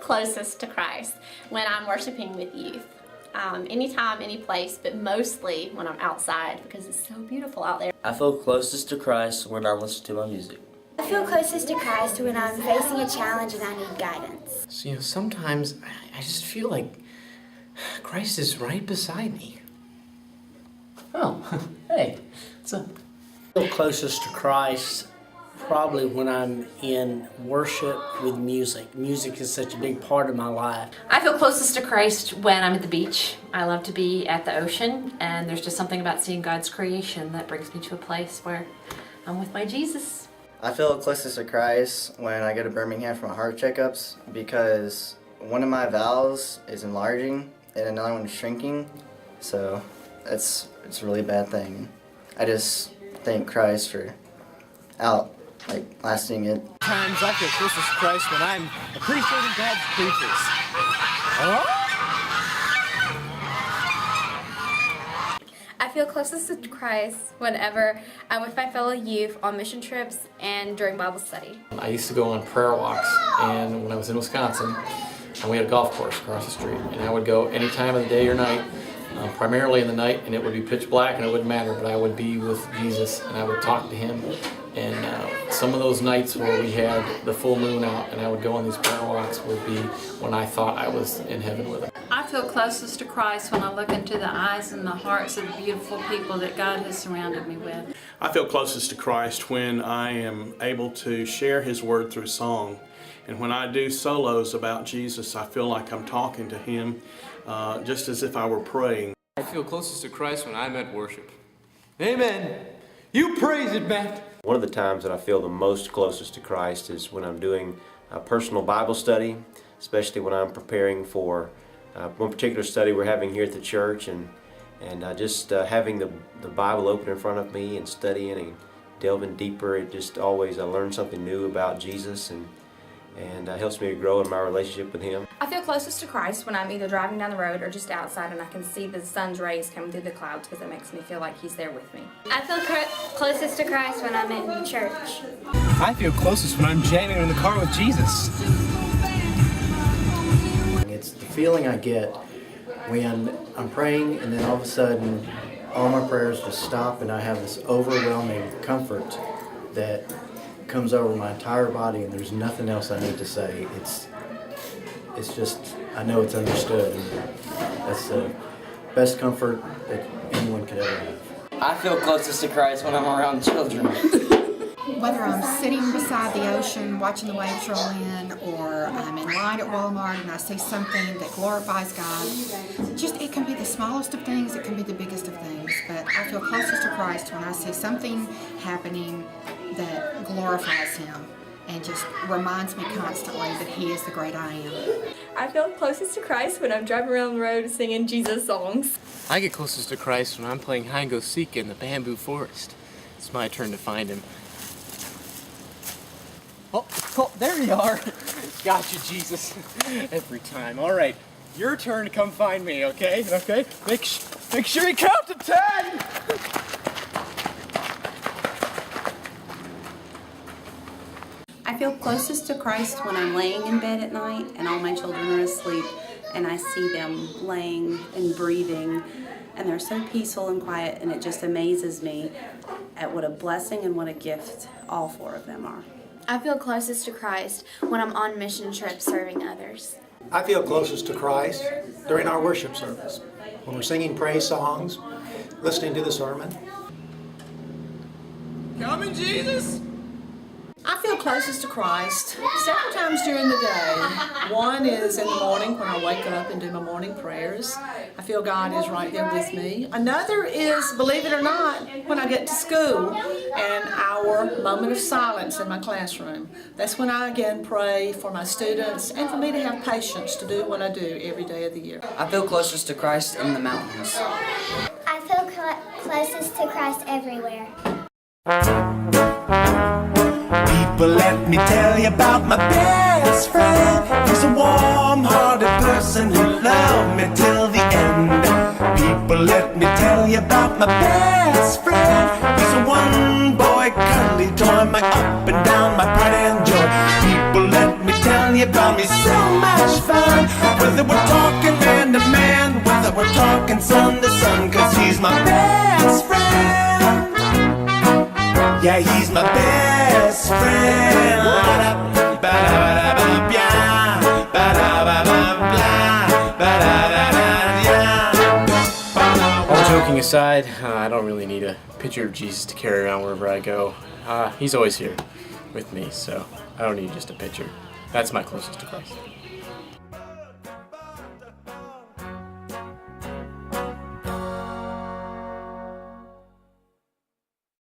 closest to Christ when I'm worshiping with youth. Anytime, any place, but mostly when I'm outside because it's so beautiful out there. I feel closest to Christ when I listen to my music. I feel closest to Christ when I'm facing a challenge and I need guidance. So, sometimes I just feel like Christ is right beside me. Oh, hey, what's up? I feel closest to Christ probably when I'm in worship with music. Music is such a big part of my life. I feel closest to Christ when I'm at the beach. I love to be at the ocean, and there's just something about seeing God's creation that brings me to a place where I'm with my Jesus. I feel closest to Christ when I go to Birmingham for my heart checkups because one of my valves is enlarging and another one is shrinking, so it's a really bad thing. I just thank Christ for lasting it. Times I feel closest to Christ when I'm appreciating God's creatures. I feel closest to Christ whenever I'm with my fellow youth on mission trips and during Bible study. I used to go on prayer walks, and when I was in Wisconsin, and we had a golf course across the street, and I would go any time of the day or night, primarily in the night, and it would be pitch black and it wouldn't matter, but I would be with Jesus and I would talk to him. And some of those nights where we had the full moon out and I would go on these prayer walks would be when I thought I was in heaven with him. I feel closest to Christ when I look into the eyes and the hearts of the beautiful people that God has surrounded me with. I feel closest to Christ when I am able to share his word through song. And when I do solos about Jesus, I feel like I'm talking to him just as if I were praying. I feel closest to Christ when I'm at worship. Amen. You praise it, Matt. One of the times that I feel the most closest to Christ is when I'm doing a personal Bible study, especially when I'm preparing for one particular study we're having here at the church, and just having the Bible open in front of me and studying and delving deeper. It just always, I learn something new about Jesus, and helps me to grow in my relationship with him. I feel closest to Christ when I'm either driving down the road or just outside and I can see the sun's rays coming through the clouds because it makes me feel like he's there with me. I feel closest to Christ when I'm in church. I feel closest when I'm jamming in the car with Jesus. It's the feeling I get when I'm praying and then all of a sudden all my prayers just stop and I have this overwhelming comfort that comes over my entire body and there's nothing else I need to say. It's just, I know it's understood, and that's the best comfort that anyone could ever have. I feel closest to Christ when I'm around children. Whether I'm sitting beside the ocean watching the waves roll in, or I'm in line at Walmart and I see something that glorifies God, just it can be the smallest of things, it can be the biggest of things, but I feel closest to Christ when I see something happening that glorifies him and just reminds me constantly that he is the great I am. I feel closest to Christ when I'm driving around the road singing Jesus songs. I get closest to Christ when I'm playing hide and go seek in the bamboo forest. It's my turn to find him. Oh, there you are. Gotcha, Jesus. Every time. All right, your turn to come find me, okay? Okay? Make sure you count to 10. I feel closest to Christ when I'm laying in bed at night and all my children are asleep and I see them laying and breathing and they're so peaceful and quiet, and it just amazes me at what a blessing and what a gift all four of them are. I feel closest to Christ when I'm on mission trips serving others. I feel closest to Christ during our worship service, when we're singing praise songs, listening to the sermon. Coming, Jesus! I feel closest to Christ several times during the day. One is in the morning when I wake up and do my morning prayers. I feel God is right there with me. Another is, believe it or not, when I get to school and our moment of silence in my classroom. That's when I again pray for my students and for me to have patience to do what I do every day of the year. I feel closest to Christ in the mountains. I feel closest to Christ everywhere. People, let me tell you about my best friend. He's a warm-hearted person who loved me till the end. People, let me tell you about my best friend. He's a one-boy cuddly toy, my up and down, my pride and joy. People, let me tell you about me so much Whether we're talking man to man, whether we're talking sun to sun, 'cause he's my best friend. Yeah, he's my best friend. All joking aside, I don't really need a picture of Jesus to carry around wherever I go. He's always here with me, so I don't need just a picture. That's my closest to Christ.